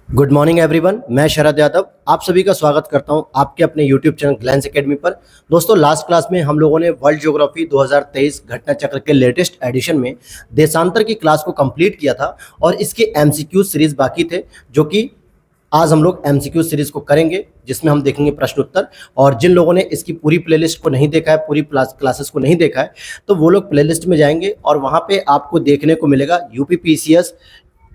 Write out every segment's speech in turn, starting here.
Good morning everyone, मैं शरद यादव आप सभी का स्वागत करता हूं आपके अपने यूट्यूब चैनल ग्लैंस एकेडमी पर। दोस्तों, लास्ट क्लास में हम लोगों ने वर्ल्ड ज्योग्राफी 2023 घटना चक्र के लेटेस्ट एडिशन में देशांतर की क्लास को कंप्लीट किया था और इसके एमसीक्यू सीरीज बाकी थे, जो कि आज हम लोग एमसीक्यू सीरीज को करेंगे, जिसमें हम देखेंगे प्रश्न उत्तर। और जिन लोगों ने इसकी पूरी प्लेलिस्ट को नहीं देखा है, पूरी क्लासेस को नहीं देखा है, तो वो लोग प्लेलिस्ट में जाएंगे और वहाँ पे आपको देखने को मिलेगा यूपीपीसीएस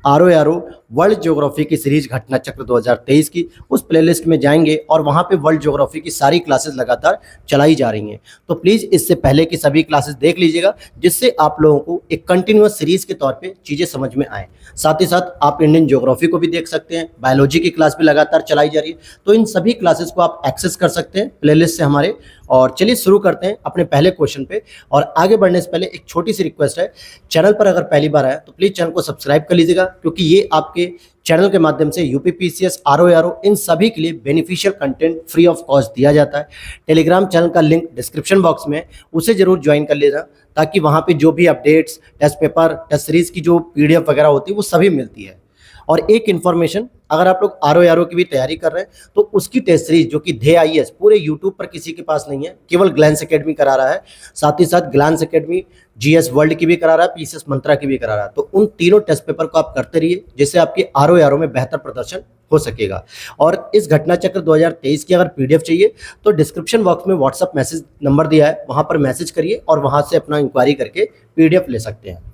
आरओ वर्ल्ड ज्योग्राफी की सीरीज घटना चक्र 2023 की। उस प्लेलिस्ट में जाएंगे और वहाँ पे वर्ल्ड ज्योग्राफी की सारी क्लासेस लगातार चलाई जा रही हैं। तो प्लीज़ इससे पहले की सभी क्लासेस देख लीजिएगा, जिससे आप लोगों को एक कंटिन्यूअस सीरीज के तौर पे चीज़ें समझ में आए। साथ ही साथ आप इंडियन ज्योग्राफी को भी देख सकते हैं, बायोलॉजी की क्लास भी लगातार चलाई जा रही है। तो इन सभी क्लासेस को आप एक्सेस कर सकते हैं प्लेलिस्ट से हमारे। और चलिए शुरू करते हैं अपने पहले क्वेश्चन पे। और आगे बढ़ने से पहले एक छोटी सी रिक्वेस्ट है, चैनल पर अगर पहली बार आए तो प्लीज़ चैनल को सब्सक्राइब कर लीजिएगा, क्योंकि ये आपके चैनल के माध्यम से यूपीपीसीएस आरओ इन सभी के लिए beneficial content free of cost दिया जाता है। टेलीग्राम चैनल का लिंक डिस्क्रिप्शन बॉक्स में है, उसे जरूर ज्वाइन कर लीजिएगा, ताकि वहाँ पे जो भी updates, test paper, test series की जो पीडीएफ वगैरह होती है वो सभी मिलती है। और एक इन्फॉर्मेशन, अगर आप लोग आरओ की भी तैयारी कर रहे हैं तो उसकी टेस्ट सीरीज जो कि ध्येय आईएएस पूरे यूट्यूब पर किसी के पास नहीं है, केवल ग्लैंस एकेडमी करा रहा है। साथ ही साथ ग्लैंस एकेडमी जीएस वर्ल्ड की भी करा रहा है, पीसीएस मंत्रा की भी करा रहा है। तो उन तीनों टेस्ट पेपर को आप करते रहिए, जिससे आपके आरओ में बेहतर प्रदर्शन हो सकेगा। और इस घटना चक्र 2023 की अगर पीडीएफ चाहिए तो डिस्क्रिप्शन बॉक्स में व्हाट्सअप मैसेज नंबर दिया है, वहां पर मैसेज करिए और वहां से अपना इंक्वायरी करके पीडीएफ ले सकते हैं।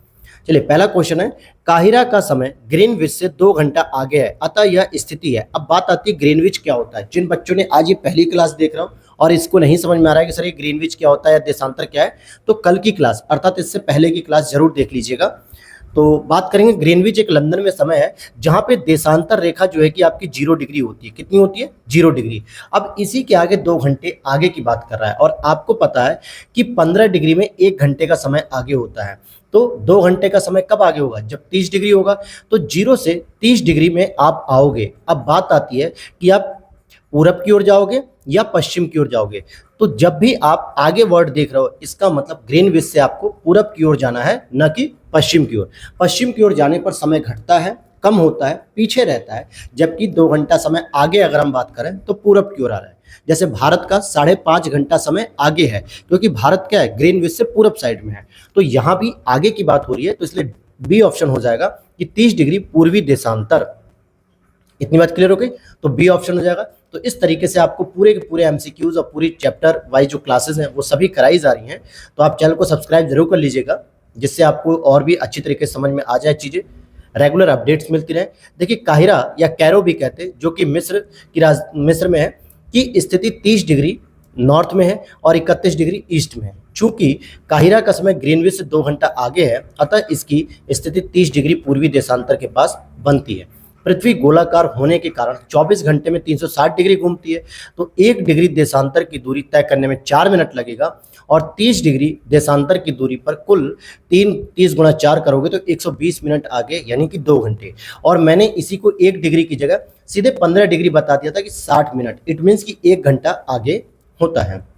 चलिए, पहला क्वेश्चन है, काहिरा का समय ग्रीनविच से 2 घंटा आगे है, अतः यह स्थिति है। अब बात आती है ग्रीनविच क्या होता है। जिन बच्चों ने आज ये पहली क्लास देख रहा हूँ और इसको नहीं समझ में आ रहा है कि सर ये ग्रीनविच क्या होता है या देशांतर क्या है, तो कल की क्लास अर्थात इससे पहले की क्लास जरूर देख लीजिएगा। तो बात करेंगे, ग्रीनविच एक लंदन में समय है जहां पे देशांतर रेखा जो है कि आपकी 0 डिग्री होती है। कितनी होती है? 0 डिग्री। अब इसी के आगे 2 घंटे आगे की बात कर रहा है, और आपको पता है कि 15 डिग्री में 1 घंटे का समय आगे होता है। तो 2 घंटे का समय कब आगे होगा? जब 30 डिग्री होगा। तो 0 से 30 डिग्री में आप आओगे। अब बात आती है कि आप पूरब की ओर जाओगे या पश्चिम की ओर जाओगे। तो जब भी आप आगे वर्ड देख रहे हो, इसका मतलब ग्रीनविच से आपको पूरब की ओर जाना है, न कि पश्चिम की ओर। पश्चिम की ओर जाने पर समय घटता है, कम होता है, पीछे रहता है। जबकि 2 घंटा समय आगे अगर हम बात करें तो पूरब की ओर आ रहा है। जैसे भारत का 5.5 घंटा समय आगे है, क्योंकि भारत क्या है, ग्रीनविच से पूरब साइड में है। तो यहाँ भी आगे की बात हो रही है, तो इसलिए बी ऑप्शन हो जाएगा कि 30 डिग्री पूर्वी देशांतर। इतनी बात क्लियर हो गई, तो बी ऑप्शन हो जाएगा। तो इस तरीके से आपको पूरे के पूरे एमसीक्यूज और पूरी चैप्टर वाइज जो क्लासेस हैं वो सभी कराई जा रही हैं। तो आप चैनल को सब्सक्राइब जरूर कर लीजिएगा, जिससे आपको और भी अच्छी तरीके से समझ में आ जाए चीज़ें, रेगुलर अपडेट्स मिलती रहे। देखिए, काहिरा या कैरो भी कहते हैं, जो कि मिस्र में है, की स्थिति 30 डिग्री नॉर्थ में है और 31 डिग्री ईस्ट में है। चूंकि काहिरा का समय ग्रीनविच से 2 घंटा आगे है, अतः इसकी स्थिति 30 डिग्री पूर्वी देशांतर के पास बनती है। पृथ्वी गोलाकार होने के कारण 24 घंटे में 360 डिग्री घूमती है। तो 1 डिग्री देशांतर की दूरी तय करने में 4 मिनट लगेगा, और 30 डिग्री देशांतर की दूरी पर कुल 30 गुणा 4 करोगे तो 120 मिनट आगे, यानी कि 2 घंटे। और मैंने इसी को 1 डिग्री की जगह सीधे 15 डिग्री बता दिया था कि 60 मिनट। इट मीन्स कि 1 घंटा आगे होता है।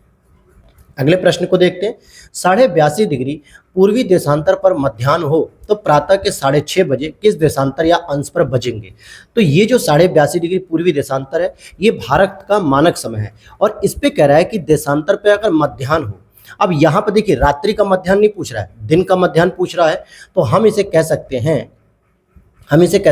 अगले प्रश्न को देखते हैं। 82.5 डिग्री पूर्वी देशांतर पर मध्याह्न हो तो प्रातः के 6:30 बजे किस देशांतर या अंश पर बजेंगे? तो ये जो 82.5 डिग्री पूर्वी देशांतर है, ये भारत का मानक समय है, और इस पे कह रहा है कि देशांतर पे अगर मध्याह्न हो। अब यहाँ पर देखिए, रात्रि का मध्याह्न नहीं पूछ रहा है, दिन का मध्याह्न पूछ रहा है। तो हम इसे कह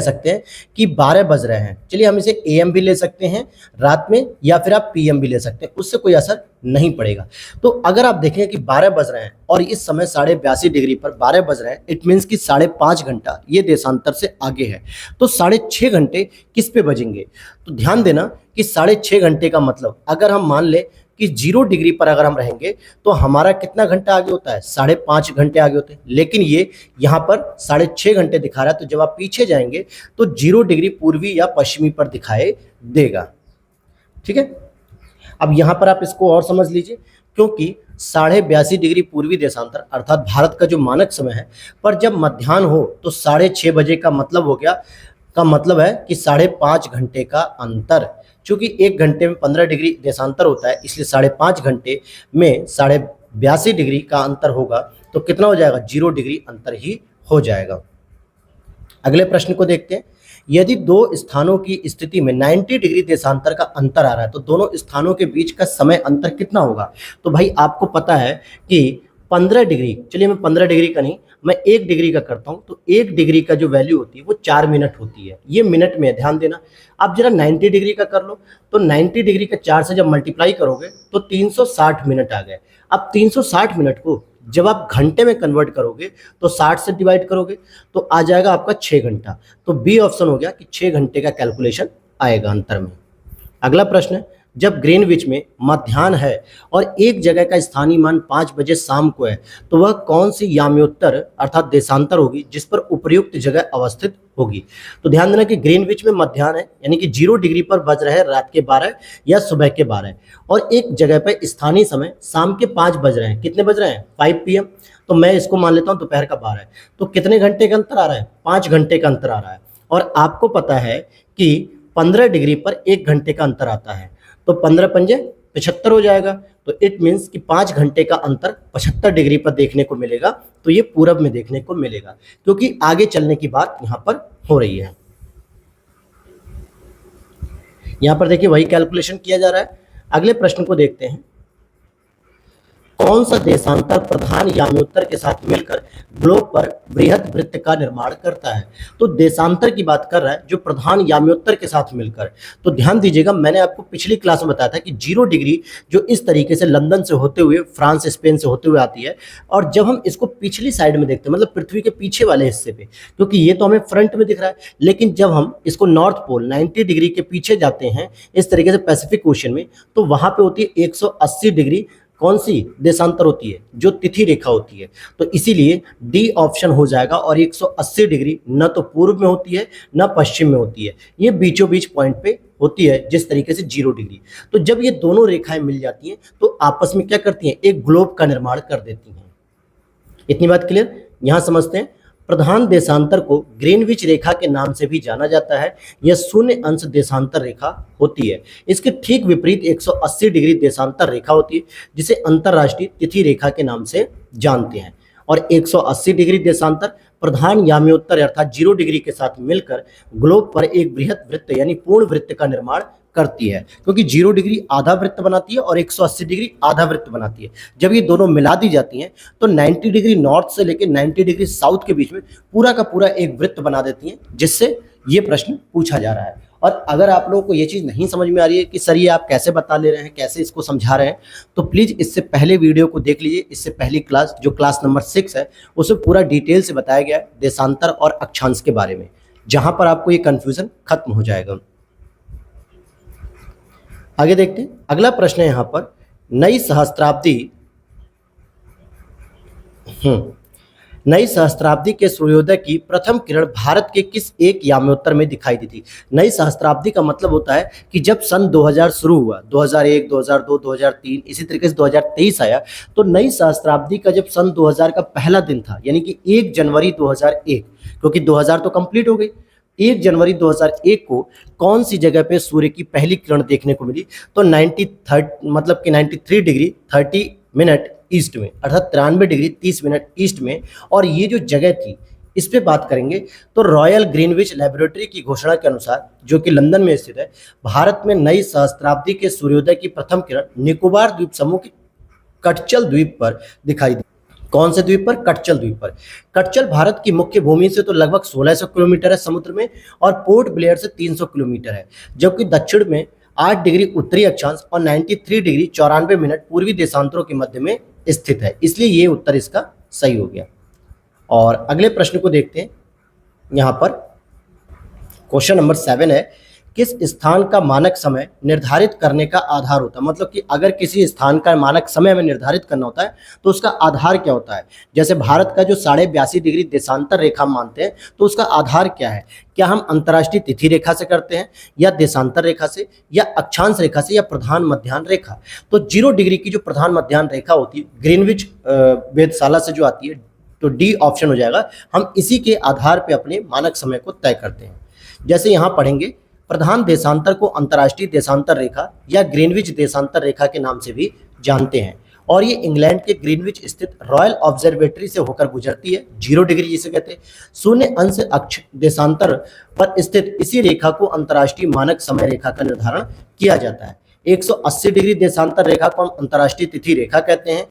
सकते हैं कि 12 बज रहे हैं। चलिए, हम इसे एएम भी ले सकते हैं रात में, या फिर आप पीएम भी ले सकते हैं, उससे कोई असर नहीं पड़ेगा। तो अगर आप देखें कि 12 बज रहे हैं और इस समय 82.5 डिग्री पर 12 बज रहे हैं, इट मीन्स कि 5.5 घंटा ये देशांतर से आगे है। तो 6.5 घंटे किस पे बजेंगे? तो ध्यान देना कि 6.5 घंटे का मतलब, अगर हम मान ले कि 0 डिग्री पर अगर हम रहेंगे तो हमारा कितना घंटा आगे होता है? 5.5 घंटे आगे होते हैं। लेकिन ये यहाँ पर 6.5 घंटे दिखा रहा है, तो जब आप पीछे जाएंगे तो 0 डिग्री पूर्वी या पश्चिमी पर दिखाई देगा। ठीक है, अब यहाँ पर आप इसको और समझ लीजिए, क्योंकि 82.5 डिग्री पूर्वी देशांतर अर्थात भारत का जो मानक समय है, पर जब मध्याह्न हो तो 6:30 बजे का मतलब हो गया, का मतलब है कि 5.5 घंटे का अंतर। चूंकि 1 घंटे में 15 डिग्री देशांतर होता है, इसलिए 5.5 घंटे में 82.5 डिग्री का अंतर होगा, तो कितना हो जाएगा? 0 डिग्री अंतर ही हो जाएगा। अगले प्रश्न को देखते हैं। यदि दो स्थानों की स्थिति में 90 डिग्री देशांतर का अंतर आ रहा है तो दोनों स्थानों के बीच का समय अंतर कितना होगा? तो भाई आपको पता है कि 15 डिग्री, चलिए मैं 15 डिग्री का नहीं, मैं 1 डिग्री का करता हूँ। तो 1 डिग्री का जो वैल्यू होती है वो 4 मिनट होती है। ये मिनट में है, ध्यान देना। आप जरा 90 डिग्री का कर लो, तो 90 डिग्री का 4 से जब मल्टीप्लाई करोगे तो 360 मिनट आ गए। अब 360 मिनट को जब आप घंटे में कन्वर्ट करोगे तो 60 से डिवाइड करोगे तो आ जाएगा आपका 6 घंटा। तो बी ऑप्शन हो गया कि 6 घंटे का कैलकुलेशन आएगा अंतर में। अगला प्रश्न है, जब ग्रीनविच में मध्याह्न है और एक जगह का स्थानीय मान 5 बजे शाम को है तो वह कौन सी याम्योत्तर अर्थात देशांतर होगी जिस पर उपर्युक्त जगह अवस्थित होगी? तो ध्यान देना कि ग्रीनविच में मध्याह्न है यानी कि 0 डिग्री पर बज रहे हैं रात के 12 या सुबह के 12, और एक जगह पर स्थानीय समय शाम के 5 बज रहे हैं। कितने बज रहे हैं? 5 PM। तो मैं इसको मान लेता हूँ दोपहर का 12 है। तो कितने घंटे का अंतर आ रहा है? 5 घंटे का अंतर आ रहा है। और आपको पता है कि 15 डिग्री पर 1 घंटे का अंतर आता है, तो 15 पंजे 75 हो जाएगा। तो इट मीन्स कि 5 घंटे का अंतर 75 डिग्री पर देखने को मिलेगा। तो ये पूरब में देखने को मिलेगा, क्योंकि आगे चलने की बात यहाँ पर हो रही है। यहाँ पर देखिए वही कैलकुलेशन किया जा रहा है। अगले प्रश्न को देखते हैं। कौन सा देशांतर प्रधान याम्योत्तर के साथ मिलकर ग्लोब पर बृहद वृत्त का निर्माण करता है? तो देशांतर की बात कर रहा है जो प्रधान याम्योत्तर के साथ मिलकर। तो ध्यान दीजिएगा, मैंने आपको पिछली क्लास में बताया था कि 0 डिग्री जो इस तरीके से लंदन से होते हुए फ्रांस स्पेन से होते हुए आती है, और जब हम इसको पिछली साइड में देखते हैं मतलब पृथ्वी के पीछे वाले हिस्से पे, क्योंकि ये तो हमें फ्रंट में दिख रहा है, लेकिन जब हम इसको नॉर्थ पोल 90 डिग्री के पीछे जाते हैं इस तरीके से पैसिफिक ओशन में, तो वहां पे होती है 180 डिग्री कौन सी देशांतर होती है? जो तिथि रेखा होती है। तो इसीलिए डी ऑप्शन हो जाएगा। और 180 डिग्री न तो पूर्व में होती है न पश्चिम में होती है, ये बीचों बीच पॉइंट पे होती है जिस तरीके से 0 डिग्री। तो जब ये दोनों रेखाएं मिल जाती हैं तो आपस में क्या करती हैं? एक ग्लोब का निर्माण कर देती हैं। इतनी बात क्लियर? यहां समझते हैं। प्रधान देशांतर को ग्रीनविच रेखा के नाम से भी जाना जाता है। यह शून्य अंश देशांतर रेखा होती है। इसके ठीक विपरीत 180 डिग्री देशांतर रेखा होती है जिसे अंतरराष्ट्रीय तिथि रेखा के नाम से जानते हैं। और 180 डिग्री देशांतर प्रधान याम्योत्तर अर्थात 0 डिग्री के साथ मिलकर ग्लोब पर एक बृहद वृत्त यानी पूर्ण वृत्त का निर्माण करती है, क्योंकि 0 डिग्री आधा वृत्त बनाती है और 180 डिग्री आधा वृत्त बनाती है। जब ये दोनों मिला दी जाती हैं तो 90 डिग्री नॉर्थ से लेकर 90 डिग्री साउथ के बीच में पूरा का पूरा एक वृत्त बना देती हैं, जिससे ये प्रश्न पूछा जा रहा है। और अगर आप लोगों को ये चीज़ नहीं समझ में आ रही है कि सर ये आप कैसे बता ले रहे हैं, कैसे इसको समझा रहे हैं, तो प्लीज़ इससे पहले वीडियो को देख लीजिए। इससे पहली क्लास जो क्लास नंबर 6 है उसमें पूरा डिटेल से बताया गया है देशांतर और अक्षांश के बारे में, जहाँ पर आपको ये कन्फ्यूज़न खत्म हो जाएगा। आगे देखते हैं। अगला प्रश्न है यहाँ पर, नई सहस्त्राब्दी के सूर्योदय की प्रथम किरण भारत के किस एक याम्योत्तर में दिखाई दी थी? नई सहस्त्राब्दी का मतलब होता है कि जब सन 2000 शुरू हुआ, 2001, 2002, 2003 इसी तरीके से 2023 आया, तो नई सहस्त्राब्दी का जब सन 2000 का पहला दिन था यानी कि 1 जनवरी 2001, क्योंकि 2000 तो कंप्लीट हो गई, 1 जनवरी 2001 को कौन सी जगह पे सूर्य की पहली किरण देखने को मिली? तो 93 डिग्री 30 मिनट ईस्ट में, अर्थात 93 डिग्री 30 मिनट ईस्ट में। और ये जो जगह थी इस पे बात करेंगे तो रॉयल ग्रीनविच लेबोरेटरी की घोषणा के अनुसार, जो कि लंदन में स्थित है, भारत में नई सहस्त्राब्दी के सूर्योदय की प्रथम किरण निकोबार द्वीप समूह के कटचल द्वीप पर दिखाई दी। कौन से द्वीप पर? कटचल द्वीप पर। कटचल भारत की मुख्य भूमि से तो लगभग 1600 किलोमीटर है समुद्र में, और पोर्ट ब्लेयर से 300 किलोमीटर है, जबकि दक्षिण में 8 डिग्री उत्तरी अक्षांश और 93 डिग्री 94 मिनट पूर्वी देशांतरों के मध्य में स्थित है। इसलिए ये उत्तर इसका सही हो गया। और अगले प्रश्न को देखते हैं। यहाँ पर क्वेश्चन नंबर 7 है, किस स्थान का मानक समय निर्धारित करने का आधार होता है? मतलब कि अगर किसी स्थान का मानक समय हमें निर्धारित करना होता है तो उसका आधार क्या होता है? जैसे भारत का जो 82.5 डिग्री देशांतर रेखा मानते हैं तो उसका आधार क्या है? क्या हम अंतर्राष्ट्रीय तिथि रेखा से करते हैं, या देशांतर रेखा से, या अक्षांश रेखा से, या प्रधान मध्याह्न रेखा? तो 0 डिग्री की जो प्रधान मध्याह्न रेखा होती है ग्रीनविच वेधशाला से जो आती है, तो डी ऑप्शन हो जाएगा। हम इसी के आधार पर अपने मानक समय को तय करते हैं। जैसे यहाँ पढ़ेंगे, प्रधान देशांतर को अंतर्राष्ट्रीय देशांतर रेखा या ग्रीनविच देशांतर रेखा के नाम से भी जानते हैं। और ये इंग्लैंड के ग्रीनविच स्थित रॉयल ऑब्जर्वेटरी से होकर गुजरती है। 0 डिग्री जिसे कहते हैं। शून्य अंश अक्ष देशांतर पर स्थित इसी रेखा को अंतर्राष्ट्रीय मानक समय रेखा का निर्धारण किया जाता है। 180 डिग्री देशांतर रेखा को हम अंतर्राष्ट्रीय तिथि रेखा कहते हैं।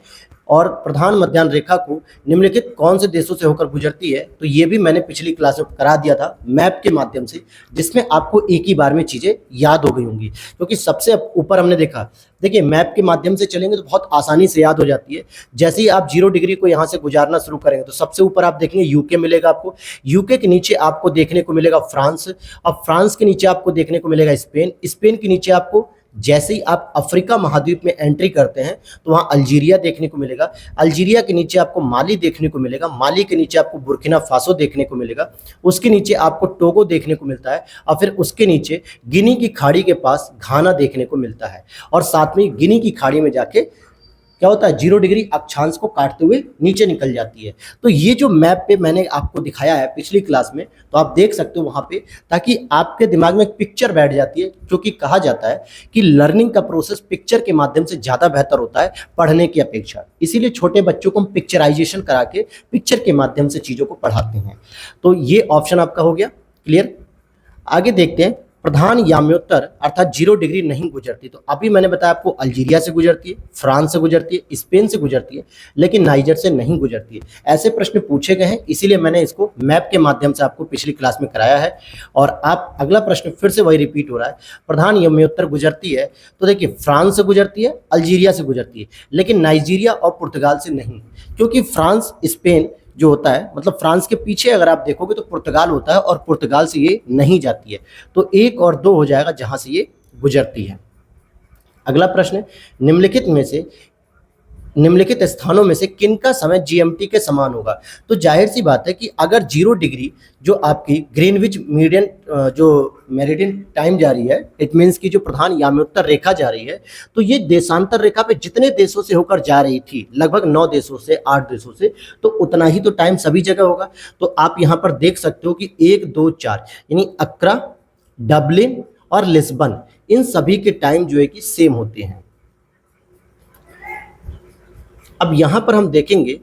और प्रधान मध्याह्न रेखा को निम्नलिखित कौन से देशों से होकर गुजरती है, तो ये भी मैंने पिछली क्लास में करा दिया था मैप के माध्यम से, जिसमें आपको एक ही बार में चीजें याद हो गई होंगी। क्योंकि सबसे ऊपर हमने देखा, देखिए मैप के माध्यम से चलेंगे तो बहुत आसानी से याद हो जाती है। जैसे ही आप 0 डिग्री को यहाँ से गुजारना शुरू करेंगे तो सबसे ऊपर आप देखेंगे यूके मिलेगा आपको। यूके के नीचे आपको देखने को मिलेगा फ्रांस। अब फ्रांस के नीचे आपको देखने को मिलेगा स्पेन। स्पेन के नीचे आपको, जैसे ही आप अफ्रीका महाद्वीप में एंट्री करते हैं तो वहाँ अल्जीरिया देखने को मिलेगा। अल्जीरिया के नीचे आपको माली देखने को मिलेगा। माली के नीचे आपको बुर्किना फासो देखने को मिलेगा। उसके नीचे आपको टोगो देखने को मिलता है। और फिर उसके नीचे गिनी की खाड़ी के पास घाना देखने को मिलता है। और साथ में गिनी की खाड़ी में जाके क्या होता है, 0 डिग्री अक्षांश को काटते हुए नीचे निकल जाती है। तो ये जो मैप पे मैंने आपको दिखाया है पिछली क्लास में, तो आप देख सकते हो वहाँ पे, ताकि आपके दिमाग में एक पिक्चर बैठ जाती है। क्योंकि कहा जाता है कि लर्निंग का प्रोसेस पिक्चर के माध्यम से ज़्यादा बेहतर होता है पढ़ने की अपेक्षा। इसीलिए छोटे बच्चों को हम पिक्चराइजेशन करा के पिक्चर के माध्यम से चीज़ों को पढ़ाते हैं। तो ये ऑप्शन आपका हो गया क्लियर। आगे देखते हैं, प्रधान याम्योत्तर अर्थात 0 डिग्री नहीं गुजरती। तो अभी मैंने बताया आपको अल्जीरिया से गुजरती है, फ्रांस से गुजरती है, स्पेन से गुजरती है, लेकिन नाइजर से नहीं गुजरती है। ऐसे प्रश्न पूछे गए हैं, इसीलिए मैंने इसको मैप के माध्यम से आपको पिछली क्लास में कराया है। और आप अगला प्रश्न फिर से वही रिपीट हो रहा है, प्रधान याम्योत्तर गुजरती है। तो देखिए फ्रांस से गुजरती है, अल्जीरिया से गुजरती है, लेकिन नाइजीरिया और पुर्तगाल से नहीं। क्योंकि फ्रांस स्पेन जो होता है, मतलब फ्रांस के पीछे अगर आप देखोगे तो पुर्तगाल होता है, और पुर्तगाल से ये नहीं जाती है। तो 1 और 2 हो जाएगा जहां से ये गुजरती है। अगला प्रश्न, निम्नलिखित स्थानों में से किनका समय जीएमटी के समान होगा। तो जाहिर सी बात है कि अगर 0 डिग्री जो आपकी ग्रीनविच मीडियन जो मेरिडियन टाइम जा रही है, इट मीन्स की जो प्रधान याम्योत्तर रेखा जा रही है, तो ये देशांतर रेखा पे जितने देशों से होकर जा रही थी, लगभग 9 देशों से 8 देशों से, तो उतना ही तो टाइम सभी जगह होगा। तो आप यहाँ पर देख सकते हो कि 1, 2, 4 यानी अक्रा, डबलिन और लिस्बन, इन सभी के टाइम जो है कि सेम होते हैं। अब यहाँ पर हम देखेंगे,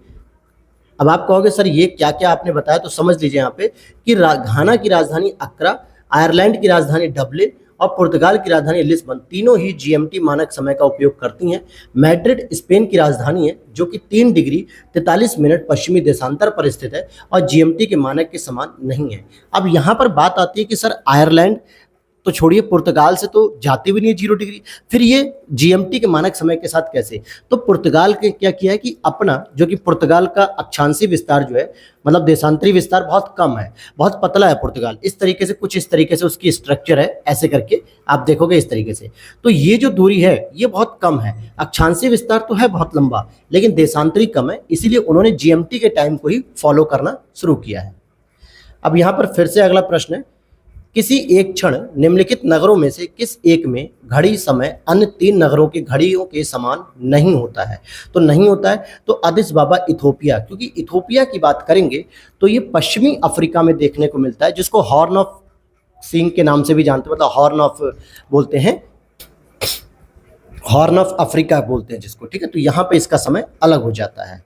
अब आप कहोगे सर ये क्या क्या आपने बताया, तो समझ लीजिए यहाँ पे कि घाना की राजधानी अक्रा, आयरलैंड की राजधानी डबलिन और पुर्तगाल की राजधानी लिस्बन तीनों ही जीएमटी मानक समय का उपयोग करती हैं। मैड्रिड स्पेन की राजधानी है, जो कि 3 डिग्री 43 मिनट पश्चिमी देशांतर पर स्थित है और जीएमटी के मानक के समान नहीं है। अब यहाँ पर बात आती है कि सर आयरलैंड तो छोड़िए, पुर्तगाल से तो जाती भी नहीं है 0 डिग्री, फिर ये जीएमटी के मानक समय के साथ कैसे। तो पुर्तगाल के क्या किया है कि अपना, जो कि पुर्तगाल का अक्षांशीय विस्तार जो है, मतलब देशांतरी विस्तार बहुत कम है, बहुत पतला है पुर्तगाल। इस तरीके से, कुछ इस तरीके से उसकी स्ट्रक्चर है, ऐसे करके आप देखोगे इस तरीके से। तो ये जो दूरी है ये बहुत कम है। अक्षांशीय विस्तार तो है बहुत लंबा, लेकिन देशांतरी कम है, इसीलिए उन्होंने जीएमटी के टाइम को ही फॉलो करना शुरू किया है। अब यहाँ पर फिर से अगला प्रश्न है, किसी एक क्षण निम्नलिखित नगरों में से किस एक में घड़ी समय अन्य 3 नगरों की घड़ियों के समान नहीं होता है। तो नहीं होता है तो अदिस बाबा इथोपिया, क्योंकि इथोपिया की बात करेंगे तो ये पश्चिमी अफ्रीका में देखने को मिलता है, जिसको हॉर्न ऑफ सिंह के नाम से भी जानते हैं, मतलब हॉर्न ऑफ बोलते हैं, हॉर्न ऑफ अफ्रीका बोलते हैं जिसको, ठीक है। तो यहाँ पे इसका समय अलग हो जाता है।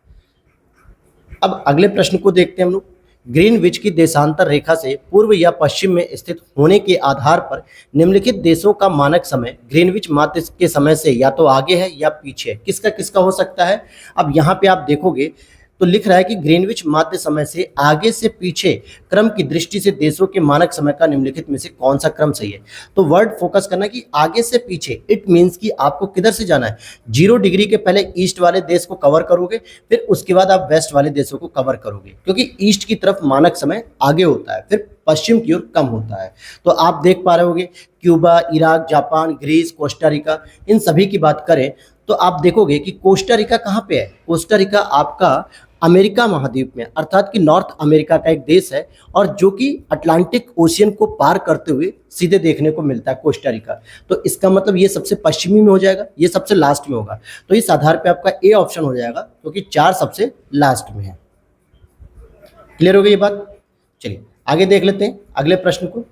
अब अगले प्रश्न को देखते हैं हम लोग, ग्रीनविच की देशांतर रेखा से पूर्व या पश्चिम में स्थित होने के आधार पर निम्नलिखित देशों का मानक समय ग्रीनविच माध्य के समय से या तो आगे है या पीछे है। किसका किसका हो सकता है। अब यहाँ पे आप देखोगे तो लिख रहा है कि ग्रीनविच माध्य समय से आगे से पीछे क्रम की दृष्टि से देशों के मानक समय का निम्नलिखित में से कौन सा क्रम सही है। तो वर्ड फोकस करना कि आगे से पीछे, इट मीन्स कि आपको किधर से जाना है। 0 डिग्री के पहले ईस्ट वाले देश को कवर करोगे, फिर उसके बाद आप वेस्ट वाले देशों को कवर करोगे, क्योंकि ईस्ट की तरफ मानक समय आगे होता है, फिर पश्चिम की ओर कम होता है। तो आप देख पा रहे होगे Cuba, Iraq, Japan, Greece, Costa Rica, इन सभी की बात करें तो आप देखोगे कि कोस्टा रिका कहाँ पे है। कोस्टा रिका आपका अमेरिका महाद्वीप में, अर्थात कि नॉर्थ अमेरिका का एक देश है, और जो कि अटलांटिक ओशियन को पार करते हुए सीधे देखने को मिलता है कोस्टा रिका। तो इसका मतलब ये सबसे पश्चिमी में हो जाएगा, ये सबसे लास्ट में होगा। तो इस आधार पे आपका ए ऑप्शन हो जाएगा, क्योंकि 4 सबसे लास्ट में है। क्लियर हो गई ये बात। चलिए आगे देख लेते हैं अगले प्रश्न को।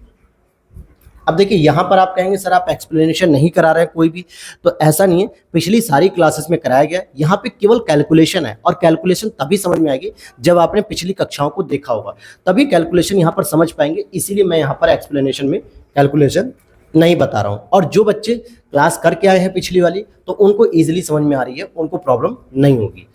अब देखिए यहाँ पर आप कहेंगे सर आप एक्सप्लेनेशन नहीं करा रहे हैं कोई भी, तो ऐसा नहीं है, पिछली सारी क्लासेस में कराया गया। यहाँ पे केवल कैलकुलेशन है, और कैलकुलेशन तभी समझ में आएगी जब आपने पिछली कक्षाओं को देखा होगा, तभी कैलकुलेशन यहाँ पर समझ पाएंगे। इसीलिए मैं यहाँ पर एक्सप्लेनेशन में कैलकुलेशन नहीं बता रहा हूँ। और जो बच्चे क्लास करके आए हैं पिछली वाली, तो उनको ईजिली समझ में आ रही है, उनको प्रॉब्लम नहीं होगी।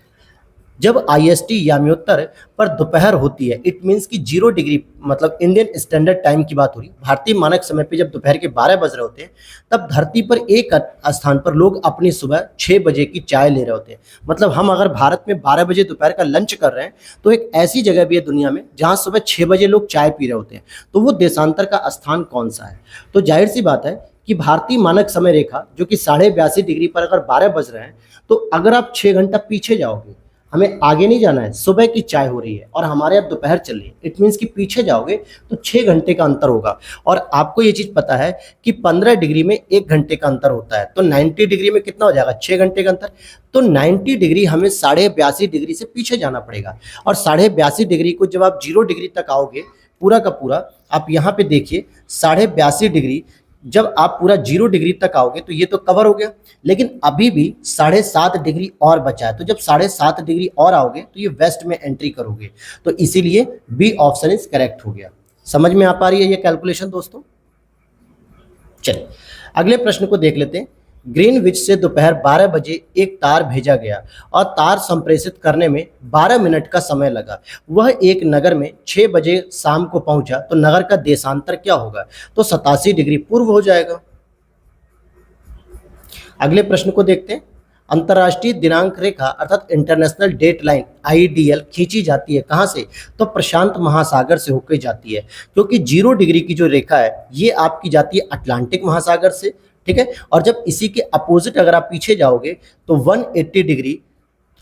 जब IST याम्योत्तर पर दोपहर होती है, इट मीन्स कि 0 डिग्री मतलब इंडियन स्टैंडर्ड टाइम की बात हो रही, भारतीय मानक समय पे जब दोपहर के 12 बज रहे होते हैं, तब धरती पर एक स्थान पर लोग अपनी सुबह 6 बजे की चाय ले रहे होते हैं। मतलब हम अगर भारत में 12 बजे दोपहर का लंच कर रहे हैं, तो एक ऐसी जगह भी है दुनिया में जहाँ सुबह 6 बजे लोग चाय पी रहे होते हैं। तो वो देशांतर का स्थान कौन सा है? तो जाहिर सी बात है कि भारतीय मानक समय रेखा जो कि 82.5 डिग्री पर अगर 12 बज रहे हैं, तो अगर आप 6 घंटा पीछे जाओगे, हमें आगे नहीं जाना है, सुबह की चाय हो रही है और हमारे यहाँ दोपहर चल रही है, इट मीन्स कि पीछे जाओगे तो 6 घंटे का अंतर होगा। और आपको ये चीज़ पता है कि 15 डिग्री में 1 घंटे का अंतर होता है, तो 90 डिग्री में कितना हो जाएगा? 6 घंटे का अंतर। तो 90 डिग्री हमें 82.5 डिग्री से पीछे जाना पड़ेगा। और 82.5 डिग्री को जब आप 0 डिग्री तक आओगे, पूरा का पूरा आप यहाँ पे देखिए 82.5 डिग्री जब आप पूरा 0 डिग्री तक आओगे तो ये तो कवर हो गया, लेकिन अभी भी 7.5 डिग्री और बचा है। तो जब 7.5 डिग्री और आओगे तो ये वेस्ट में एंट्री करोगे, तो इसीलिए बी ऑप्शन इज करेक्ट हो गया। समझ में आ पा रही है ये कैलकुलेशन दोस्तों? चलिए अगले प्रश्न को देख लेते हैं। ग्रीनविच से दोपहर 12 बजे एक तार भेजा गया और तार संप्रेषित करने में 12 मिनट का समय लगा। वह एक नगर में 6 बजे शाम को पहुंचा, तो नगर का देशांतर क्या होगा? तो 87 डिग्री पूर्व हो जाएगा। अगले प्रश्न को देखते हैं। अंतर्राष्ट्रीय दिनांक रेखा अर्थात इंटरनेशनल डेट लाइन IDL खींची जाती है कहाँ से? तो प्रशांत महासागर से होकर जाती है, क्योंकि 0 डिग्री की जो रेखा है ये आपकी जाती है अटलांटिक महासागर से, ठीक है। और जब इसी के अपोजिट अगर आप पीछे जाओगे तो 180 डिग्री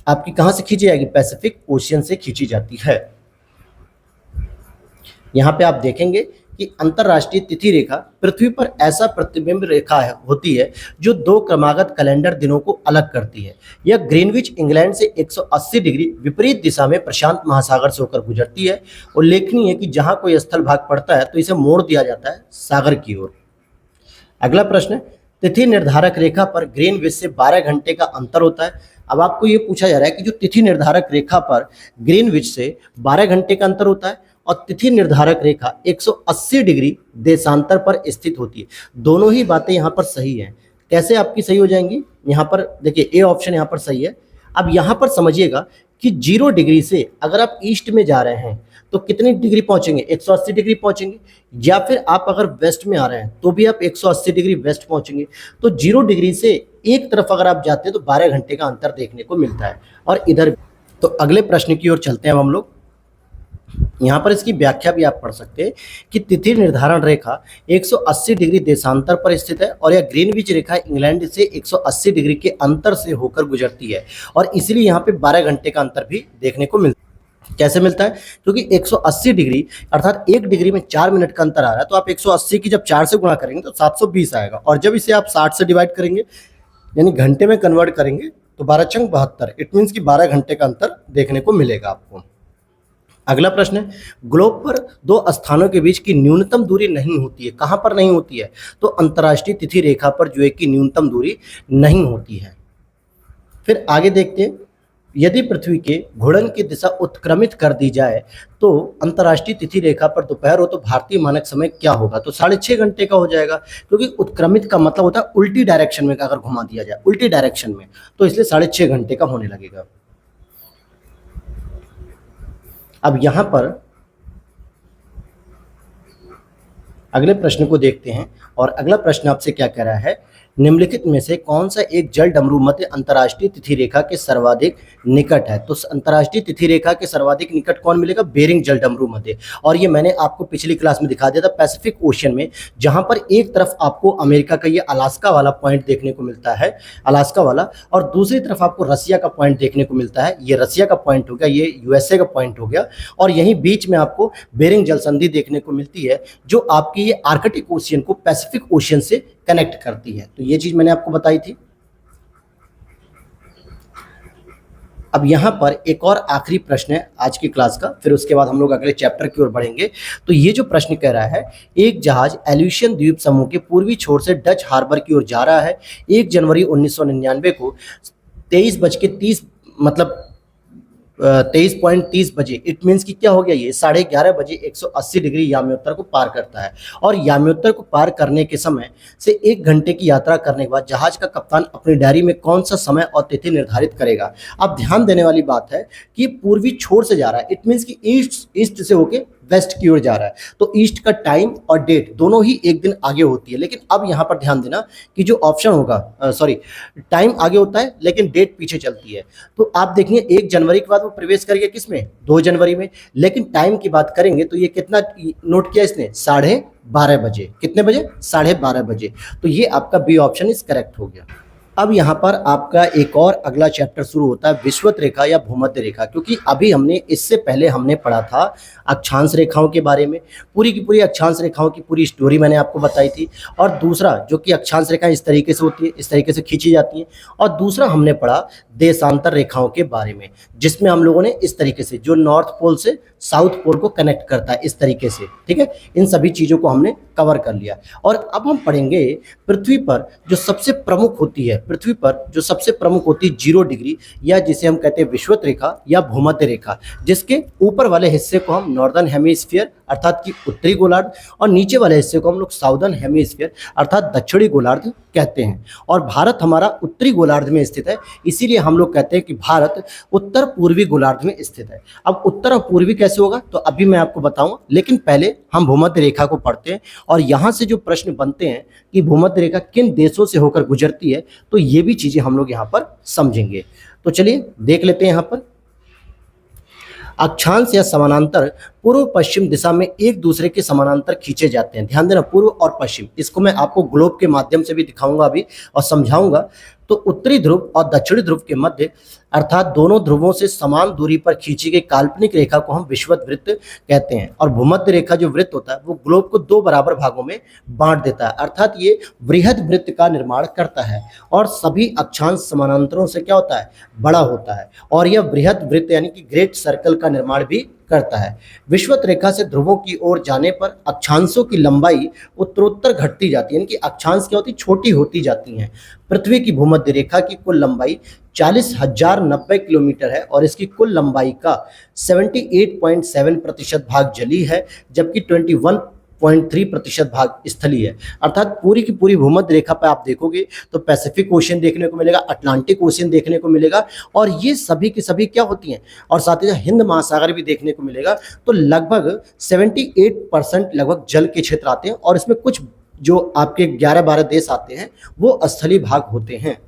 आपकी कहाँ से खींची जाएगी? पैसिफिक ओशियन से खींची जाती है। यहाँ पे आप देखेंगे कि अंतरराष्ट्रीय तिथि रेखा पृथ्वी पर ऐसा प्रतिबिंब रेखा होती है जो 2 क्रमागत कैलेंडर दिनों को अलग करती है। यह ग्रीनविच इंग्लैंड से 180 डिग्री विपरीत दिशा में प्रशांत महासागर से होकर गुजरती है। उल्लेखनीय है कि जहां कोई स्थल भाग पड़ता है तो इसे मोड़ दिया जाता है सागर की ओर। अगला प्रश्न, तिथि निर्धारक रेखा पर ग्रीनविच से 12 घंटे का अंतर होता है। अब आपको ये पूछा जा रहा है कि जो तिथि निर्धारक रेखा पर ग्रीनविच से 12 घंटे का अंतर होता है और तिथि निर्धारक रेखा 180 डिग्री देशांतर पर स्थित होती है, दोनों ही बातें यहाँ पर सही हैं। कैसे आपकी सही हो जाएंगी? यहाँ पर देखिए ए ऑप्शन यहाँ पर सही है। अब यहाँ पर समझिएगा कि 0 डिग्री से अगर आप ईस्ट में जा रहे हैं तो कितनी डिग्री पहुंचेंगे? 180 डिग्री पहुंचेंगे। या फिर आप अगर वेस्ट में आ रहे हैं तो भी आप 180 डिग्री वेस्ट पहुंचेंगे। तो 0 डिग्री से एक तरफ अगर आप जाते हैं तो 12 घंटे का अंतर देखने को मिलता है। और इधर तो अगले प्रश्न की ओर चलते हैं हम लोग। यहाँ पर इसकी व्याख्या भी आप पढ़ सकते हैं कि तिथि निर्धारण रेखा 180 डिग्री देशांतर पर स्थित है और यह ग्रीनविच रेखा इंग्लैंड से 180 डिग्री के अंतर से होकर गुजरती है, और इसलिए यहाँ पे 12 घंटे का अंतर भी देखने को मिलता है। कैसे मिलता है? क्योंकि 180 डिग्री अर्थात 1 डिग्री में 4 मिनट का अंतर आ रहा है, तो आप 180 की जब 4 से गुणा करेंगे तो 720 आएगा, और जब इसे आप 60 से डिवाइड करेंगे यानी घंटे में कन्वर्ट करेंगे तो 12 चंग 72, इट मीन्स कि 12 घंटे का अंतर देखने को मिलेगा आपको। अगला प्रश्न है, ग्लोब पर 2 स्थानों के बीच की न्यूनतम दूरी नहीं होती है। कहाँ पर नहीं होती है? तो अंतर्राष्ट्रीय तिथि रेखा पर जो है कि न्यूनतम दूरी नहीं होती है। फिर आगे देखते हैं, यदि पृथ्वी के घूर्णन की दिशा उत्क्रमित कर दी जाए तो अंतर्राष्ट्रीय तिथि रेखा पर दोपहर हो तो भारतीय मानक समय क्या होगा? तो 6.5 घंटे का हो जाएगा, क्योंकि उत्क्रमित का मतलब होता है उल्टी डायरेक्शन में अगर घुमा दिया जाए, उल्टी डायरेक्शन में, तो इसलिए 6.5 घंटे का होने लगेगा। अब यहाँ पर अगले प्रश्न को देखते हैं, और अगला प्रश्न आपसे क्या कह रहा है, निम्नलिखित में से कौन सा एक जल डमरू मध्य अंतर्राष्ट्रीय तिथि रेखा के सर्वाधिक निकट है? तो अंतर्राष्ट्रीय तिथि रेखा के सर्वाधिक निकट कौन मिलेगा? बेरिंग जल डमरू मध्य। और ये मैंने आपको पिछली क्लास में दिखा दिया था, पैसिफिक ओशियन में, जहां पर एक तरफ आपको अमेरिका का ये अलास्का वाला पॉइंट देखने को मिलता है, अलास्का वाला, और दूसरी तरफ आपको रसिया का पॉइंट देखने को मिलता है। ये रसिया का पॉइंट हो गया, ये USA का पॉइंट हो गया, और यहीं बीच में आपको बेरिंग जल संधि देखने को मिलती है, जो आपकी ये आर्कटिक ओशियन को पैसिफिक ओशियन से कनेक्ट करती है। तो ये चीज मैंने आपको बताई थी। अब यहाँ पर एक और आखिरी प्रश्न है आज की क्लास का, फिर उसके बाद हम लोग अगले चैप्टर की ओर बढ़ेंगे। तो ये जो प्रश्न कह रहा है, एक जहाज एल्यूशियन द्वीप समूह के पूर्वी छोर से डच हार्बर की ओर जा रहा है 1 जनवरी 1999 को 23:30 मतलब 23:30 बजे। इट मीन्स कि क्या हो गया, ये 11:30 बजे 180 डिग्री याम्योत्तर को पार करता है। और याम्योत्तर को पार करने के समय से 1 घंटे की यात्रा करने के बाद जहाज का कप्तान अपनी डायरी में कौन सा समय और तिथि निर्धारित करेगा। अब ध्यान देने वाली बात है कि पूर्वी छोर से जा रहा है, इट मीन्स कि ईस्ट से होके वेस्ट की ओर जा रहा है, तो ईस्ट का टाइम और डेट दोनों ही एक दिन आगे होती है। लेकिन अब यहाँ पर ध्यान देना कि जो ऑप्शन होगा, सॉरी, टाइम आगे होता है लेकिन डेट पीछे चलती है। तो आप देखेंगे 1 जनवरी के बाद वो प्रवेश करेगा किस में, 2 जनवरी में। लेकिन टाइम की बात करेंगे तो ये कितना नोट किया इसने, 12:30 बजे। कितने बजे, 12:30 बजे। तो ये आपका बी ऑप्शन इज करेक्ट हो गया। अब यहाँ पर आपका एक और अगला चैप्टर शुरू होता है, विषुवत रेखा या भूमध्य रेखा। क्योंकि अभी हमने इससे पहले हमने पढ़ा था अक्षांश रेखाओं के बारे में, पूरी की पूरी अक्षांश रेखाओं की पूरी स्टोरी मैंने आपको बताई थी। और दूसरा जो कि अक्षांश रेखाएं इस तरीके से होती है, इस तरीके से खींची जाती हैं। और दूसरा हमने पढ़ा देशांतर रेखाओं के बारे में, जिसमें हम लोगों ने इस तरीके से जो नॉर्थ पोल से साउथ पोल को कनेक्ट करता है इस तरीके से, ठीक है। इन सभी चीज़ों को हमने कवर कर लिया। और अब हम पढ़ेंगे पृथ्वी पर जो सबसे प्रमुख होती है, पृथ्वी पर जो सबसे प्रमुख होती है 0 डिग्री, या जिसे हम कहते हैं विषुवत रेखा या भूमध्य रेखा, जिसके ऊपर वाले हिस्से को हम नॉर्दर्न हेमिस्फीयर अर्थात कि उत्तरी गोलार्ध, और नीचे वाले हिस्से को हम लोग साउदर्न हेमिस्फीयर अर्थात दक्षिणी गोलार्ध कहते हैं। और भारत हमारा उत्तरी गोलार्ध में स्थित है, इसीलिए हम लोग कहते हैं कि भारत उत्तर पूर्वी गोलार्ध में स्थित है। अब उत्तर और पूर्वी कैसे होगा तो अभी मैं आपको बताऊंगा, लेकिन पहले हम भूमध्य रेखा को पढ़ते हैं। और यहाँ से जो प्रश्न बनते हैं कि भूमध्य रेखा किन देशों से होकर गुजरती है, तो ये भी चीज़ें हम लोग यहाँ पर समझेंगे। तो चलिए देख लेते हैं। यहाँ पर अक्षांश या समानांतर पूर्व पश्चिम दिशा में एक दूसरे के समानांतर खींचे जाते हैं। ध्यान देना, पूर्व और पश्चिम, इसको मैं आपको ग्लोब के माध्यम से भी दिखाऊंगा अभी और समझाऊंगा। तो उत्तरी ध्रुव और दक्षिणी ध्रुव के मध्य अर्थात दोनों ध्रुवों से समान दूरी पर खींची गई काल्पनिक रेखा को हम विषुवत वृत्त कहते हैं। और भूमध्य रेखा जो वृत्त होता है वो ग्लोब को 2 बराबर भागों में बांट देता है, अर्थात ये वृहद वृत्त का निर्माण करता है। और सभी अक्षांश समानांतरों से क्या होता है, बड़ा होता है। और यह वृहद वृत्त यानी कि ग्रेट सर्कल का निर्माण भी करता है। विषुवत रेखा से ध्रुवों की ओर जाने पर अक्षांशों की लंबाई उत्तरोत्तर घटती जाती है, यानी कि अक्षांश क्या होती, छोटी होती जाती हैं। पृथ्वी की भूमध्य रेखा की कुल लंबाई 40,090 किलोमीटर है और इसकी कुल लंबाई का 78.7% भाग जलीय है, जबकि 21.3% भाग स्थलीय है। अर्थात पूरी की पूरी भूमध्य रेखा पर आप देखोगे तो पैसिफिक ओशियन देखने को मिलेगा, अटलांटिक ओशियन देखने को मिलेगा, और ये सभी की सभी क्या होती हैं, और साथ ही हिंद महासागर भी देखने को मिलेगा। तो लगभग 78% लगभग जल के क्षेत्र आते हैं, और इसमें कुछ जो आपके 11-12 देश आते हैं वो स्थलीय भाग होते हैं।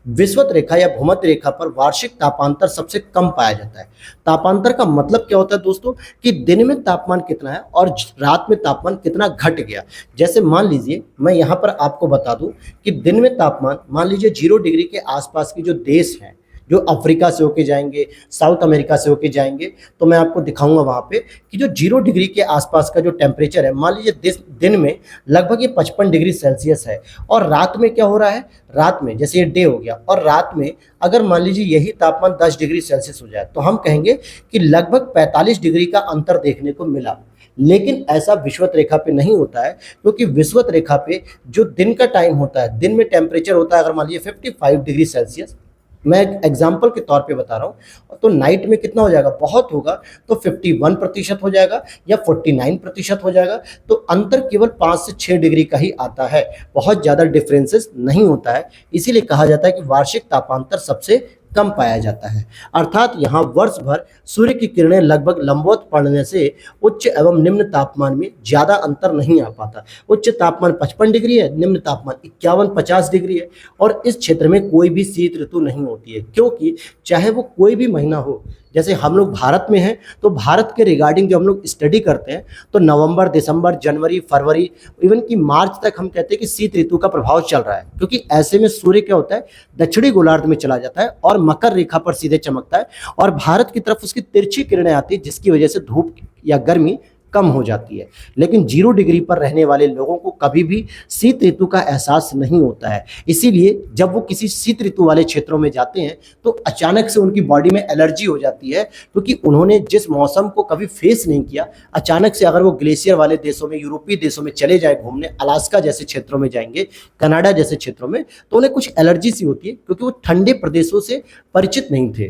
विषुवत रेखा या भूमध्य रेखा पर वार्षिक तापांतर सबसे कम पाया जाता है। तापांतर का मतलब क्या होता है दोस्तों, कि दिन में तापमान कितना है और रात में तापमान कितना घट गया। जैसे मान लीजिए मैं यहाँ पर आपको बता दूं कि दिन में तापमान मान लीजिए 0 डिग्री के आसपास के जो देश हैं, जो अफ्रीका से होके जाएंगे, साउथ अमेरिका से होके जाएंगे, तो मैं आपको दिखाऊंगा वहाँ पे कि जो 0 डिग्री के आसपास का जो टेम्परेचर है, मान लीजिए दिन में लगभग ये 55 डिग्री सेल्सियस है। और रात में क्या हो रहा है, रात में जैसे ये डे हो गया, और रात में अगर मान लीजिए यही तापमान 10 डिग्री सेल्सियस हो जाए, तो हम कहेंगे कि लगभग 45 डिग्री का अंतर देखने को मिला। लेकिन ऐसा विषुवत रेखा पे नहीं होता है, क्योंकि विषुवत रेखा पे जो दिन का टाइम होता है, दिन में टेम्परेचर होता है अगर मान लीजिए 55 डिग्री सेल्सियस, मैं एग्जाम्पल के तौर पे बता रहा हूँ, तो नाइट में कितना हो जाएगा, बहुत होगा तो 51% हो जाएगा या 49% हो जाएगा। तो अंतर केवल 5 से 6 डिग्री का ही आता है, बहुत ज़्यादा डिफरेंसेस नहीं होता है। इसीलिए कहा जाता है कि वार्षिक तापांतर सबसे कम पाया जाता है। अर्थात यहाँ वर्ष भर सूर्य की किरणें लगभग लंबवत पड़ने से उच्च एवं निम्न तापमान में ज़्यादा अंतर नहीं आ पाता। उच्च तापमान 55 डिग्री है, निम्न तापमान 51-50 डिग्री है, और इस क्षेत्र में कोई भी शीत ऋतु नहीं होती है, क्योंकि चाहे वो कोई भी महीना हो। जैसे हम लोग भारत में हैं, तो भारत के रिगार्डिंग जो हम लोग स्टडी करते हैं, तो नवंबर, दिसंबर, जनवरी, फरवरी, इवन कि मार्च तक हम कहते हैं कि शीत ऋतु का प्रभाव चल रहा है, क्योंकि ऐसे में सूर्य क्या होता है, दक्षिणी गोलार्ध में चला जाता है और मकर रेखा पर सीधे चमकता है, और भारत की तरफ उसकी तिरछी किरणें आती है, जिसकी वजह से धूप या गर्मी कम हो जाती है। लेकिन 0 डिग्री पर रहने वाले लोगों को कभी भी शीत ऋतु का एहसास नहीं होता है। इसीलिए जब वो किसी शीत ऋतु वाले क्षेत्रों में जाते हैं तो अचानक से उनकी बॉडी में एलर्जी हो जाती है, क्योंकि उन्होंने जिस मौसम को कभी फेस नहीं किया, अचानक से अगर वो ग्लेशियर वाले देशों में, यूरोपीय देशों में चले जाए घूमने, अलास्का जैसे क्षेत्रों में जाएंगे, कनाडा जैसे क्षेत्रों में, तो उन्हें कुछ एलर्जी सी होती है, क्योंकि वो ठंडे प्रदेशों से परिचित नहीं थे।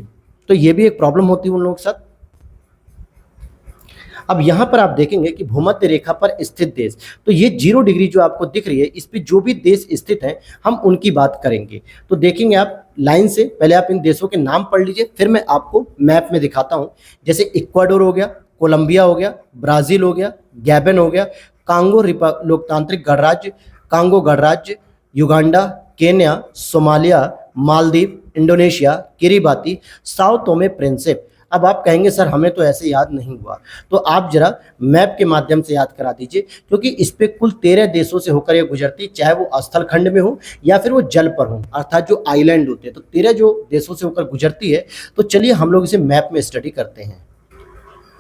तो ये भी एक प्रॉब्लम होती है उन लोगों के साथ। अब यहां पर आप देखेंगे कि भूमध्य रेखा पर स्थित देश, तो ये 0 डिग्री जो आपको दिख रही है, इस पे जो भी देश स्थित हैं हम उनकी बात करेंगे। तो देखेंगे आप लाइन से, पहले आप इन देशों के नाम पढ़ लीजिए, फिर मैं आपको मैप में दिखाता हूं। जैसे इक्वाडोर हो गया, कोलंबिया हो गया, ब्राजील हो गया, गैबन हो गया, कांगो लोकतांत्रिक गणराज्य, कांगो गणराज्य, Uganda, Kenya, Somalia, Maldives, Indonesia, Kiribati, Sao Tome Principe. अब आप कहेंगे सर हमें तो ऐसे याद नहीं हुआ, तो आप जरा मैप के माध्यम से याद करा दीजिए, क्योंकि इस पे कुल 13 देशों से होकर ये गुजरती, चाहे वो स्थल खंड में हो या फिर वो जल पर हो, अर्थात जो आइलैंड होते हैं। तो 13 जो देशों से होकर गुजरती है। तो चलिए हम लोग इसे मैप में स्टडी करते हैं।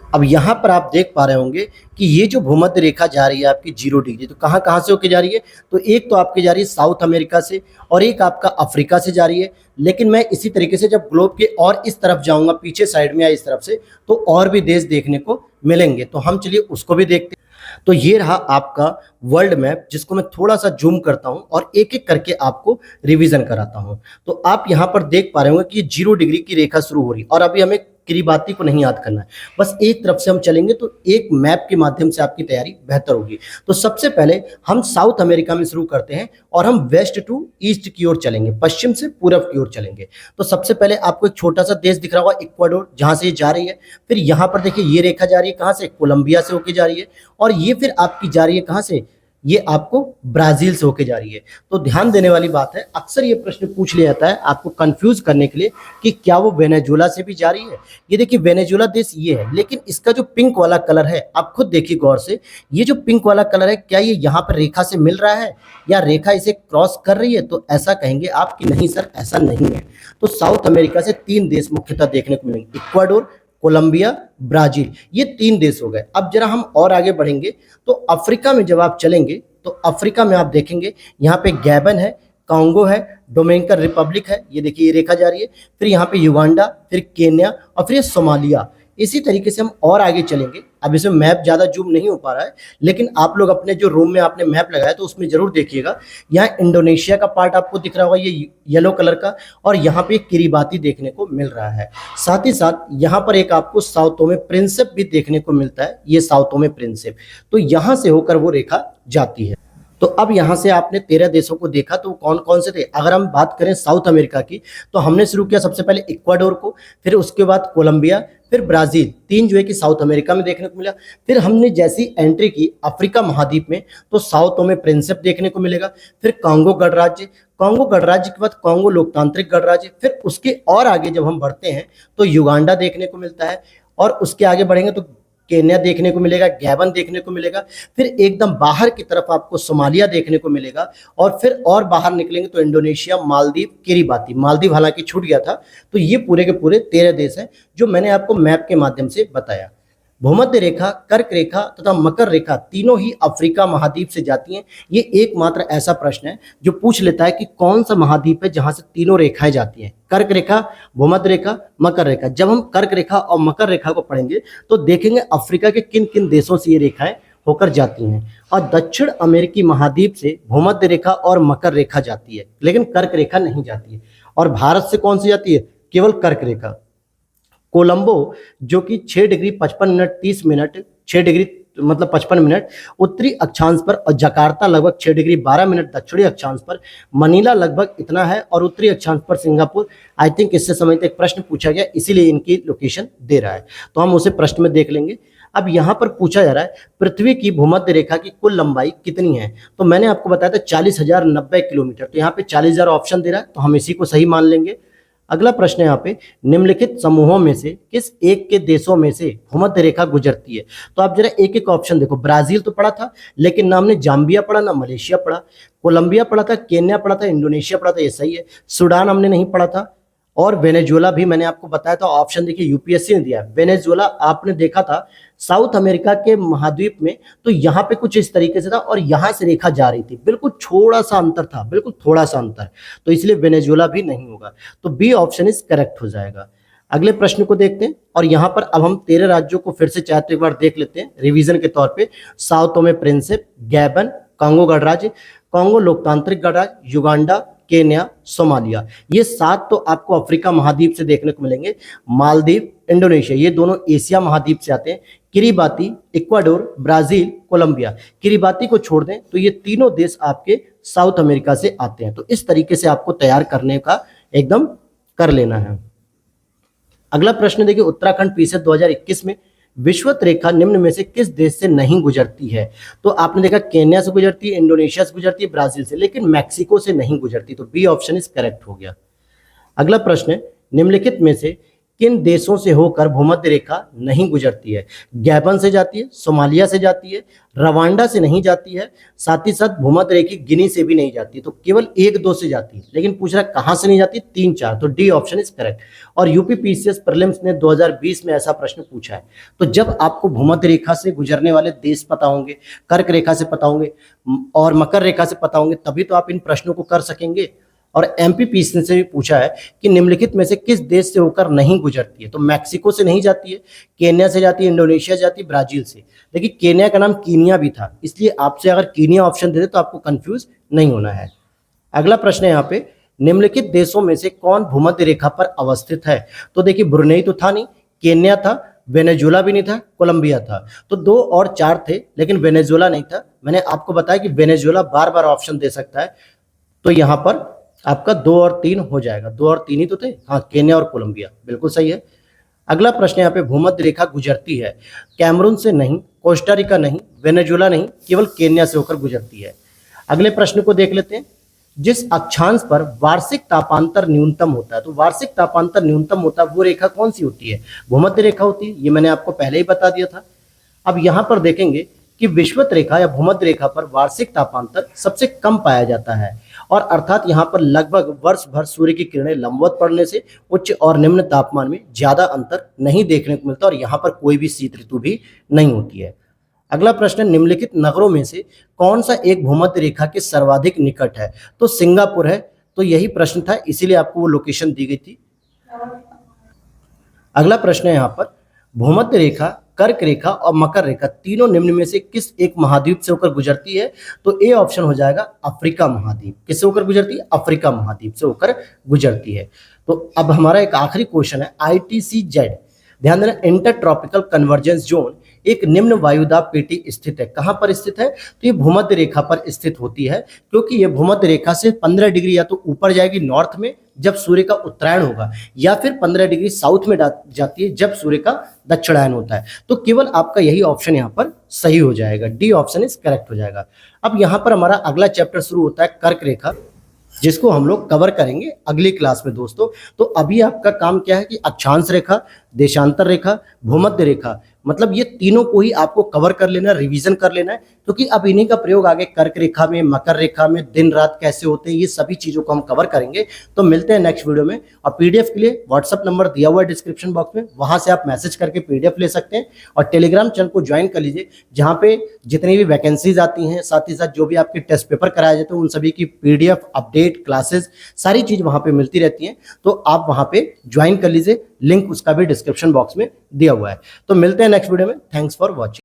अब यहाँ पर आप देख पा रहे होंगे कि ये जो भूमध्य रेखा जा रही है आपकी 0 डिग्री, तो कहाँ कहाँ से होके जा रही है? तो एक तो आपके जा रही है साउथ अमेरिका से, और एक आपका अफ्रीका से जा रही है। लेकिन मैं इसी तरीके से जब ग्लोब के और इस तरफ जाऊंगा, पीछे साइड में या इस तरफ से, तो और भी देश देखने को मिलेंगे। तो हम चलिए उसको भी देखते हैं। तो ये रहा आपका वर्ल्ड मैप, जिसको मैं थोड़ा सा जूम करता हूं और एक एक करके आपको रिवीजन कराता हूं। तो आप यहां पर देख पा रहे होंगे कि 0 डिग्री की रेखा शुरू हो रही, और अभी हमें किरिबाती को नहीं याद करना है, बस एक तरफ से हम चलेंगे तो एक मैप के माध्यम से आपकी तैयारी बेहतर होगी। तो सबसे पहले हम साउथ अमेरिका में शुरू करते हैं और हम वेस्ट टू ईस्ट की ओर चलेंगे, पश्चिम से पूरब की ओर चलेंगे। तो सबसे पहले आपको एक छोटा सा देश दिख रहा होगा, इक्वाडोर, जहां से ये जा रही है। फिर यहां पर देखिए ये रेखा जा रही है कहां से? कोलंबिया से होके जा रही है। और ये फिर आपकी जा रही है कहां से? ये आपको ब्राजील से होके जा रही है। तो ध्यान देने वाली बात है, अक्सर ये प्रश्न पूछ लिया जाता है आपको कंफ्यूज करने के लिए कि क्या वो वेनेजुएला से भी जा रही है। ये देखिए वेनेजुएला देश ये है, लेकिन इसका जो पिंक वाला कलर है, आप खुद देखिए गौर से, ये जो पिंक वाला कलर है, क्या ये यहाँ पर रेखा से मिल रहा है या रेखा इसे क्रॉस कर रही है? तो ऐसा कहेंगे आप कि नहीं सर, ऐसा नहीं है। तो साउथ अमेरिका से 3 देश मुख्यतः देखने को मिलेंगे, इक्वाडोर, कोलंबिया, ब्राजील, ये 3 देश हो गए। अब जरा हम और आगे बढ़ेंगे तो अफ्रीका में जब आप चलेंगे तो अफ्रीका में आप देखेंगे यहाँ पे गैबन है, कांगो है, डोमिनिकन रिपब्लिक है, ये देखिए ये रेखा जा रही है। फिर यहाँ पे युगांडा, फिर केन्या और फिर सोमालिया। इसी तरीके से हम और आगे चलेंगे। अब इसमें मैप ज़्यादा जूम नहीं हो पा रहा है, लेकिन आप लोग अपने जो रूम में आपने मैप लगाया तो उसमें जरूर देखिएगा। यहाँ इंडोनेशिया का पार्ट आपको दिख रहा होगा, ये येलो कलर का, और यहाँ पे किरिबाती देखने को मिल रहा है। साथ ही साथ यहाँ पर एक आपको साओ टोमे प्रिंसिप भी देखने को मिलता है, ये साओ टोमे प्रिंसिप। तो यहाँ से होकर वो रेखा जाती है। तो अब यहाँ से आपने 13 देशों को देखा, तो कौन कौन से थे? अगर हम बात करें साउथ अमेरिका की, तो हमने शुरू किया सबसे पहले इक्वाडोर को, फिर उसके बाद कोलंबिया, फिर ब्राजील, 3 जो है कि साउथ अमेरिका में देखने को मिला। फिर हमने जैसी एंट्री की अफ्रीका महाद्वीप में, तो साओ टोमे प्रिंसिप देखने को मिलेगा। फिर कांगो गणराज्य, कांगो गणराज्य के बाद कांगो लोकतांत्रिक गणराज्य, फिर उसके और आगे जब हम बढ़ते हैं तो युगांडा देखने को मिलता है, और उसके आगे बढ़ेंगे तो केन्या देखने को मिलेगा, गैबन देखने को मिलेगा। फिर एकदम बाहर की तरफ आपको सोमालिया देखने को मिलेगा, और फिर और बाहर निकलेंगे तो इंडोनेशिया, मालदीव, किरिबाती। मालदीव हालांकि छूट गया था। तो ये पूरे के पूरे 13 देश हैं जो मैंने आपको मैप के माध्यम से बताया। भूमध्य रेखा, कर्क रेखा तथा मकर रेखा तीनों ही अफ्रीका महाद्वीप से जाती हैं। ये एकमात्र ऐसा प्रश्न है जो पूछ लेता है कि कौन सा महाद्वीप है जहां से तीनों रेखाएं जाती हैं, कर्क रेखा, भूमध्य रेखा, मकर रेखा। जब हम कर्क रेखा और मकर रेखा को पढ़ेंगे तो देखेंगे अफ्रीका के किन किन देशों से ये रेखाएं होकर जाती हैं। और दक्षिण अमेरिकी महाद्वीप से भूमध्य रेखा और मकर रेखा जाती है, लेकिन कर्क रेखा नहीं जाती है। और भारत से कौन सी जाती है? केवल कर्क रेखा। कोलंबो जो कि 6 डिग्री 55 मिनट 30 मिनट, 6 डिग्री मतलब 55 मिनट उत्तरी अक्षांश पर, और जकार्ता लगभग 6 डिग्री 12 मिनट दक्षिणी अक्षांश पर, मनीला लगभग इतना है, और उत्तरी अक्षांश पर सिंगापुर। आई थिंक इससे संबंधित एक प्रश्न पूछा गया, इसीलिए इनकी लोकेशन दे रहा है, तो हम उसे प्रश्न में देख लेंगे। अब यहाँ पर पूछा जा रहा है पृथ्वी की भूमध्य रेखा की कुल लंबाई कितनी है? तो मैंने आपको बताया था 40,090 किलोमीटर। तो यहाँ पे 40,000 ऑप्शन दे रहा है, तो हम इसी को सही मान लेंगे। अगला प्रश्न है यहाँ पे, निम्नलिखित समूहों में से किस एक के देशों में से भूमध्य रेखा गुजरती है? तो आप जरा एक एक ऑप्शन देखो। ब्राजील तो पढ़ा था, लेकिन ना हमने जाम्बिया पढ़ा, ना मलेशिया पढ़ा। कोलंबिया पढ़ा था, केन्या पढ़ा था, इंडोनेशिया पढ़ा था, ये सही है। सूडान हमने नहीं पढ़ा था, और वेनेजुएला भी मैंने आपको बताया था, ऑप्शन देखिए यूपीएससी ने दिया है। वेनेजुएला आपने देखा था साउथ अमेरिका के महाद्वीप में, तो यहाँ पे कुछ इस तरीके से था और यहाँ से रेखा जा रही थी, बिल्कुल थोड़ा सा अंतर था, बिल्कुल थोड़ा सा अंतर, तो इसलिए वेनेजुएला भी नहीं होगा। तो बी ऑप्शन इज करेक्ट हो जाएगा। अगले प्रश्न को देखते हैं और यहाँ पर अब हम 13 राज्यों को फिर से चाहे तो एक बार देख लेते हैं रिवीजन के तौर पे। Sao Tome Principe, Gabon, Congo गणराज्य, कांगो लोकतांत्रिक गणराज्य, युगांडा, केन्या, सोमालिया। ये 7 तो आपको अफ्रीका महाद्वीप से देखने को मिलेंगे। मालदीव, इंडोनेशिया, ये दोनों एशिया महाद्वीप से आते हैं। Kiribati, Ecuador, Brazil, Colombia. Kiribati को छोड़ दें तो ये तीनों देश आपके साउथ अमेरिका से आते हैं। तो इस तरीके से आपको तैयार करने का एकदम कर लेना है। अगला प्रश्न देखिए, उत्तराखंड पीसीएस 2021 में विषुवत रेखा निम्न में से किस देश से नहीं गुजरती है? तो आपने देखा केन्या से गुजरती है, इंडोनेशिया से गुजरती है, ब्राजील से, लेकिन मैक्सिको से नहीं गुजरती। तो बी ऑप्शन इज करेक्ट हो गया। अगला प्रश्न है, निम्नलिखित में से किन देशों से होकर भूमध्य रेखा नहीं गुजरती है? गैबन से जाती है, सोमालिया से जाती है, रवांडा से नहीं जाती है, साथ ही साथ भूमध्य रेखा गिनी से भी नहीं जाती है। तो केवल 1-2 से जाती है, लेकिन पूछ रहा कहां से नहीं जाती? 3-4। तो डी ऑप्शन इज करेक्ट। और यूपी पीसीएस प्रीलिम्स ने 2020 में ऐसा प्रश्न पूछा है। तो जब आपको भूमध्य रेखा से गुजरने वाले देश पता होंगे, कर्क रेखा से पता होंगे और मकर रेखा से पता होंगे, तभी तो आप इन प्रश्नों को कर सकेंगे। और एमपीपीसी से भी पूछा है कि निम्नलिखित में से किस देश से होकर नहीं गुजरती है? तो मैक्सिको से नहीं जाती है, केन्या से जाती है, इंडोनेशिया जाती है, ब्राजील से। देखिए केन्या का नाम कीनिया भी था, इसलिए आपसे अगर कीनिया ऑप्शन दे दे तो आपको कंफ्यूज नहीं होना है। अगला प्रश्न है यहाँ पे, निम्नलिखित देशों में से कौन भूमध्य रेखा पर अवस्थित है? तो देखिए ब्रुनेई तो था नहीं, केन्या था, वेनेजुएला भी नहीं था, कोलंबिया था। तो 2 और 4 थे, लेकिन वेनेजुएला नहीं था। मैंने आपको बताया कि वेनेजुएला बार बार ऑप्शन दे सकता है, तो यहाँ पर आपका 2 और 3 हो जाएगा। 2 और 3 ही तो थे, हाँ, केन्या और कोलंबिया, बिल्कुल सही है। अगला प्रश्न यहाँ पे, भूमध्य रेखा गुजरती है कैमरून से नहीं, कोस्टारिका नहीं, वेनेजुएला नहीं, केवल केन्या से होकर गुजरती है। अगले प्रश्न को देख लेते हैं, जिस अक्षांश पर वार्षिक तापांतर न्यूनतम होता है, तो वार्षिक तापांतर न्यूनतम होता है वो रेखा कौन सी होती है? भूमध्य रेखा होती है, ये मैंने आपको पहले ही बता दिया था। अब यहाँ पर देखेंगे कि विषुवत रेखा या भूमध्य रेखा पर वार्षिक तापांतर सबसे कम पाया जाता है, और अर्थात यहाँ पर लगभग वर्ष भर सूर्य की किरणें लंबवत पड़ने से उच्च और निम्न तापमान में ज्यादा अंतर नहीं देखने को मिलता, और यहाँ पर कोई भी शीत ऋतु भी नहीं होती है। अगला प्रश्न, निम्नलिखित नगरों में से कौन सा एक भूमध्य रेखा के सर्वाधिक निकट है? तो सिंगापुर है। तो यही प्रश्न था, इसीलिए आपको वो लोकेशन दी गई थी। अगला प्रश्न है यहाँ पर, भूमध्य रेखा, कर्क रेखा और मकर रेखा तीनों निम्न में से किस एक महाद्वीप से होकर गुजरती है? तो ए ऑप्शन हो जाएगा अफ्रीका महाद्वीप। किससे होकर गुजरती है? अफ्रीका महाद्वीप से होकर गुजरती है। तो अब हमारा एक आखिरी क्वेश्चन है, ITCZ, ध्यान देना, इंटर ट्रॉपिकल कन्वर्जेंस जोन एक निम्न वायुदाब पेटी स्थित है। कहां पर स्थित है? तो ये भूमध्य रेखा पर स्थित होती है, क्योंकि ये भूमध्य रेखा से 15 डिग्री या तो ऊपर जाएगी नॉर्थ में जब सूर्य का उत्तरायण होगा, या फिर 15 डिग्री साउथ में जाती है जब सूर्य का दक्षिणायन होता है। तो केवल आपका यही ऑप्शन यहाँ पर सही हो जाएगा, डी ऑप्शन इज करेक्ट हो जाएगा। अब यहाँ पर हमारा अगला चैप्टर शुरू होता है कर्क रेखा, जिसको हम लोग कवर करेंगे अगली क्लास में दोस्तों। तो अभी आपका काम क्या है कि अक्षांश रेखा, देशांतर रेखा, भूमध्य रेखा, मतलब ये तीनों को ही आपको कवर कर लेना, रिवीजन कर लेना है, क्योंकि अब इन्हीं का प्रयोग आगे कर्क रेखा में, मकर रेखा में दिन रात कैसे होते हैं, ये सभी चीजों को हम कवर करेंगे। तो मिलते हैं नेक्स्ट वीडियो में। और पीडीएफ के लिए व्हाट्सअप नंबर दिया हुआ है डिस्क्रिप्शन बॉक्स में, वहां से आप मैसेज करके पीडीएफ ले सकते हैं। और टेलीग्राम चैनल को ज्वाइन कर लीजिए, जहाँ पे जितनी भी वैकेंसीज आती हैं, साथ ही साथ जो भी आपके टेस्ट पेपर कराए जाते हैं, उन सभी की पीडीएफ, अपडेट, क्लासेस, सारी चीज वहां पे मिलती रहती हैं। तो आप वहां पे ज्वाइन कर लीजिए, लिंक उसका भी डिस्क्रिप्शन बॉक्स में दिया हुआ है। तो मिलते हैं नेक्स्ट वीडियो में। Thanks for watching.